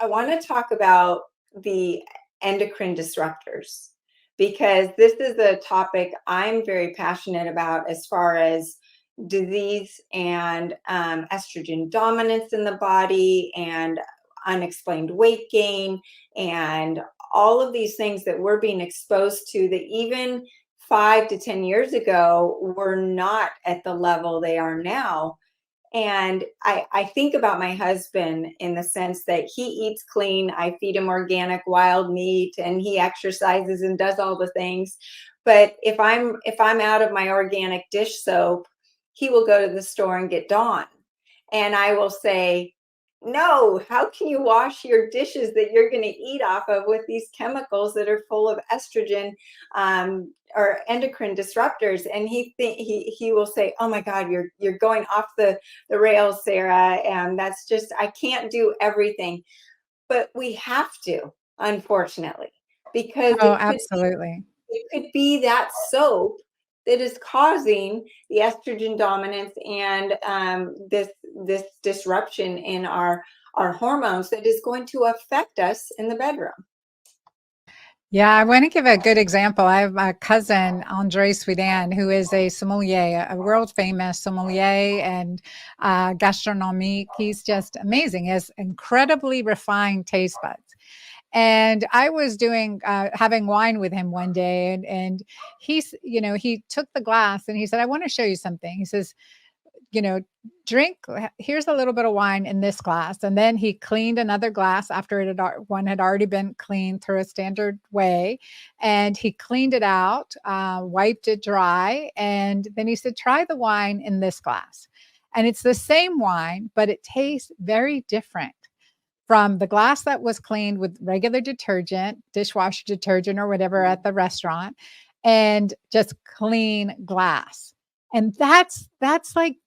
I want to talk about the endocrine disruptors because this is a topic I'm very passionate about as far as disease and estrogen dominance in the body and unexplained weight gain and all of these things that we're being exposed to that even 5 to 10 years ago were not at the level they are now. And I think about my husband in the sense that he eats clean. I feed him organic wild meat and he exercises and does all the things. But if I'm out of my organic dish soap, he will go to the store and get Dawn. And I will say, no, how can you wash your dishes that you're going to eat off of with these chemicals that are full of estrogen or endocrine disruptors? And he will say, oh my God, you're going off the rails, Sara. And that's just, I can't do everything. But we have to, unfortunately, because Oh, absolutely. it could be that soap that is causing the estrogen dominance and this disruption in our hormones that is going to affect us in the bedroom. Yeah, I want to give a good example. I have a cousin, Andre Sweden, who is a sommelier, a world famous sommelier and gastronomique. He's just amazing. He has incredibly refined taste buds. And I was having wine with him one day, and he took the glass and he said, I want to show you something. He says, you know, drink, here's a little bit of wine in this glass. And then he cleaned another glass after one had already been cleaned through a standard way. And he cleaned it out, wiped it dry. And then he said, try the wine in this glass. And it's the same wine, but it tastes very different from the glass that was cleaned with regular detergent, dishwasher detergent or whatever at the restaurant, and just clean glass. And that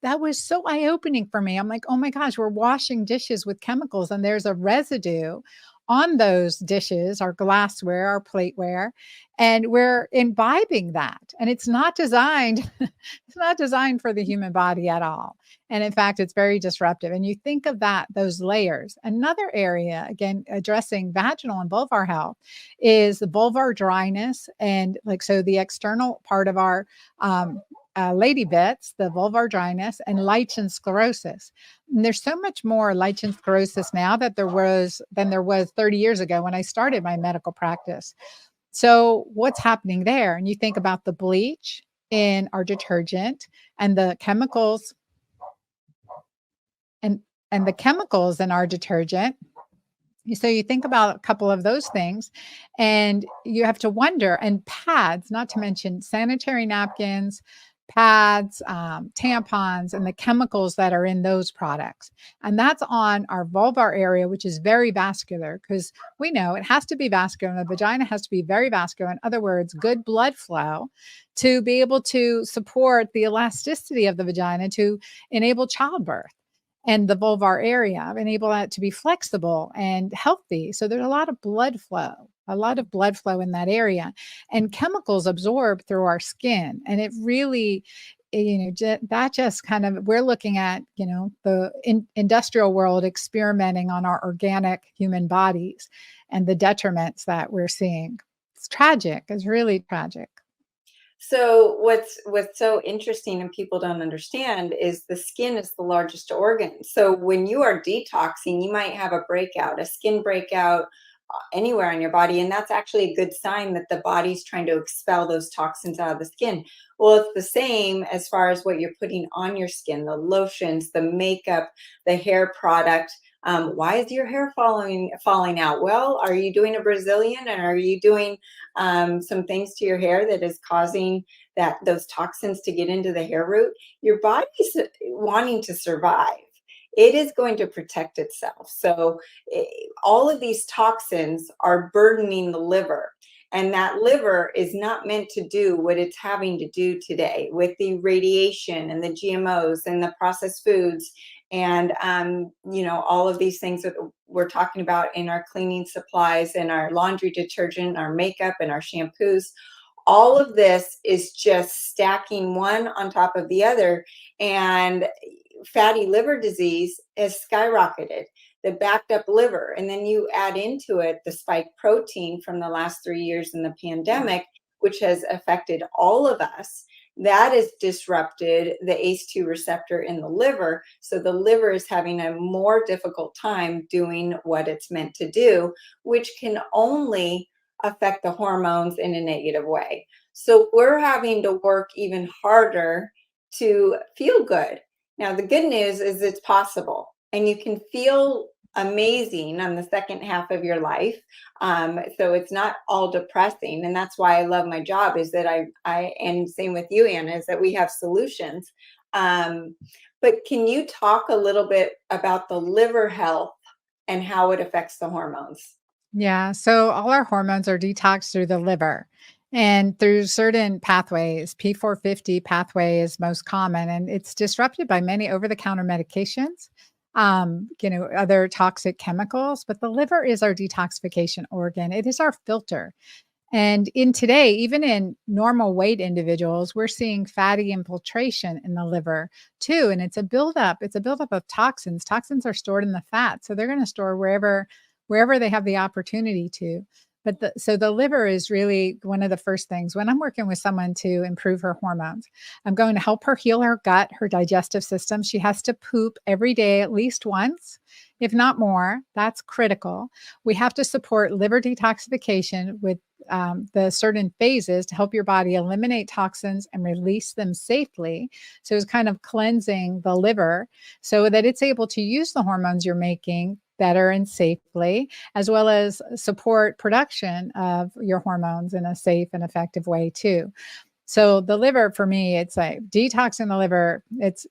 was so eye-opening for me. I'm like, oh my gosh, we're washing dishes with chemicals and there's a residue on those dishes, our glassware, our plateware, and we're imbibing that. And it's not designed, it's not designed for the human body at all. And in fact, it's very disruptive. And you think of those layers. Another area, again, addressing vaginal and vulvar health is the vulvar dryness. And so the external part of our lady bits, the vulvar dryness, and lichen sclerosis. And there's so much more lichen sclerosis now than there was 30 years ago when I started my medical practice. So what's happening there? And you think about the bleach in our detergent and the chemicals and the chemicals in our detergent. So you think about a couple of those things and you have to wonder, and pads, not to mention sanitary napkins, pads, tampons, and the chemicals that are in those products. And that's on our vulvar area, which is very vascular, because we know it has to be vascular. The vagina has to be very vascular. In other words, good blood flow to be able to support the elasticity of the vagina to enable childbirth. And the vulvar area, enable that to be flexible and healthy. So there's a lot of blood flow in that area, and chemicals absorb through our skin. And it really, that just kind of, we're looking at, the industrial world experimenting on our organic human bodies and the detriments that we're seeing. It's tragic. It's really tragic. So what's so interesting and people don't understand is the skin is the largest organ. So when you are detoxing, you might have a breakout, a skin breakout anywhere on your body, and that's actually a good sign that the body's trying to expel those toxins out of the skin. Well, it's the same as far as what you're putting on your skin, the lotions, the makeup, the hair product. Why is your hair falling out? Well, are you doing a Brazilian, and are you doing some things to your hair that is causing those toxins to get into the hair root? Your body's wanting to survive. It is going to protect itself. So all of these toxins are burdening the liver. And that liver is not meant to do what it's having to do today with the radiation and the GMOs and the processed foods and all of these things that we're talking about in our cleaning supplies and our laundry detergent, our makeup and our shampoos. All of this is just stacking one on top of the other, and fatty liver disease has skyrocketed. the backed up liver, and then you add into it the spike protein from the last 3 years in the pandemic, which has affected all of us. That has disrupted the ACE2 receptor in the liver. So the liver is having a more difficult time doing what it's meant to do, which can only affect the hormones in a negative way. So we're having to work even harder to feel good. Now, the good news is it's possible, and you can feel amazing on the second half of your life. So it's not all depressing, and that's why I love my job. Is that I and same with you, Anna, is that we have solutions. But can you talk a little bit about the liver health and how it affects the hormones? Yeah. So all our hormones are detoxed through the liver and through certain pathways. P450 pathway is most common, and it's disrupted by many over the counter medications, other toxic chemicals. But the liver is our detoxification organ, it is our filter. And in today, even in normal weight individuals, we're seeing fatty infiltration in the liver too. And it's a buildup of toxins. Toxins are stored in the fat. So they're going to store wherever they have the opportunity to. So the liver is really one of the first things when I'm working with someone to improve her hormones. I'm going to help her heal her gut, her digestive system. She has to poop every day at least once, if not more. That's critical. We have to support liver detoxification with the certain phases to help your body eliminate toxins and release them safely. So it's kind of cleansing the liver so that it's able to use the hormones you're making better and safely, as well as support production of your hormones in a safe and effective way too. So the liver for me, it's like detoxing the liver. It's,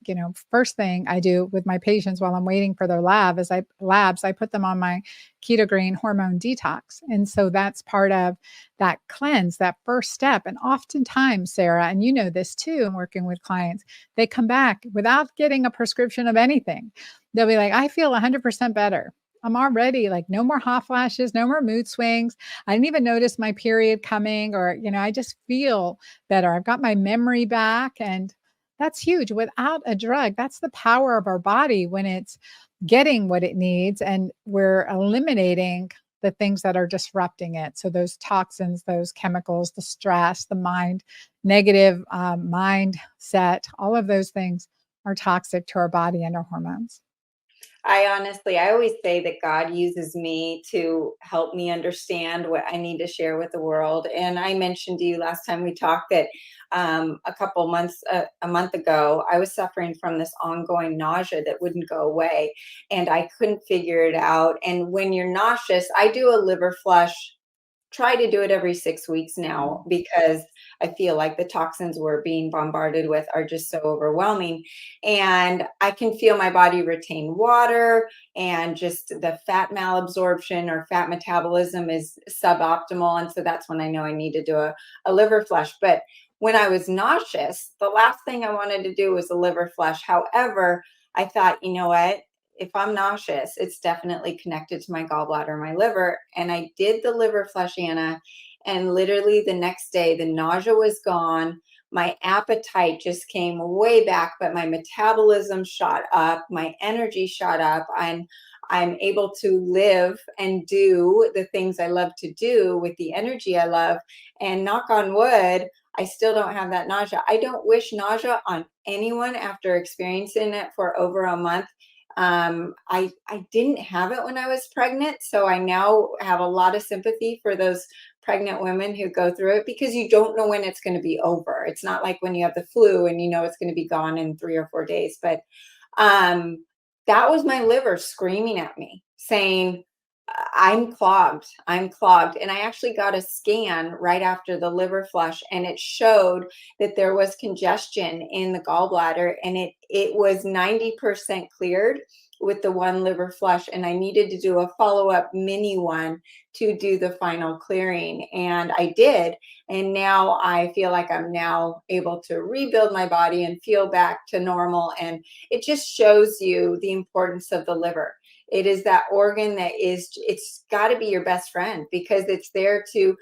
first thing I do with my patients while I'm waiting for their labs, I put them on my keto green hormone detox. And so that's part of that cleanse, that first step. And oftentimes, Sara, and you know this too, in working with clients, they come back without getting a prescription of anything. They'll be like, I feel 100% better. I'm already like, no more hot flashes, no more mood swings. I didn't even notice my period coming, or, I just feel better. I've got my memory back. And that's huge. Without a drug, that's the power of our body when it's getting what it needs and we're eliminating the things that are disrupting it. So those toxins, those chemicals, the stress, the negative mindset, all of those things are toxic to our body and our hormones. I always say that God uses me to help me understand what I need to share with the world. And I mentioned to you last time we talked that a month ago, I was suffering from this ongoing nausea that wouldn't go away, and I couldn't figure it out. And when you're nauseous, I do a liver flush, try to do it every 6 weeks now, because I feel like the toxins we're being bombarded with are just so overwhelming. And I can feel my body retain water, and just the fat malabsorption or fat metabolism is suboptimal. And so that's when I know I need to do a liver flush. But when I was nauseous, the last thing I wanted to do was a liver flush. However, I thought, you know what? If I'm nauseous, it's definitely connected to my gallbladder, my liver. And I did the liver flush, Anna, and literally the next day, the nausea was gone. My appetite just came way back, but my metabolism shot up, my energy shot up. I'm able to live and do the things I love to do with the energy I love. And knock on wood, I still don't have that nausea. I don't wish nausea on anyone after experiencing it for over a month. I didn't have it when I was pregnant, so I now have a lot of sympathy for those pregnant women who go through it, because you don't know when it's going to be over. It's not like when you have the flu and you know it's going to be gone in 3 or 4 days. But um, that was my liver screaming at me, saying, I'm clogged. I'm clogged. And I actually got a scan right after the liver flush, and it showed that there was congestion in the gallbladder, and it was 90% cleared with the one liver flush. And I needed to do a follow-up mini one to do the final clearing. And I did. And now I feel like I'm now able to rebuild my body and feel back to normal. And it just shows you the importance of the liver. It is that organ that it's got to be your best friend, because it's there to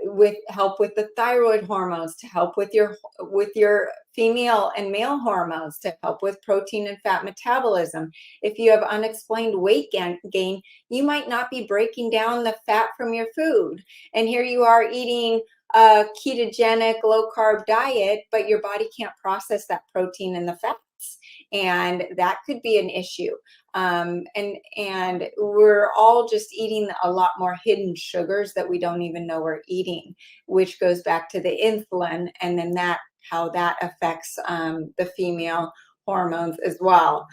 with help with the thyroid hormones, to help with your female and male hormones, to help with protein and fat metabolism. If you have unexplained weight gain, you might not be breaking down the fat from your food. And here you are eating a ketogenic low carb diet, but your body can't process that protein and the fats. And that could be an issue. And we're all just eating a lot more hidden sugars that we don't even know we're eating, which goes back to the insulin, and then how that affects the female hormones as well.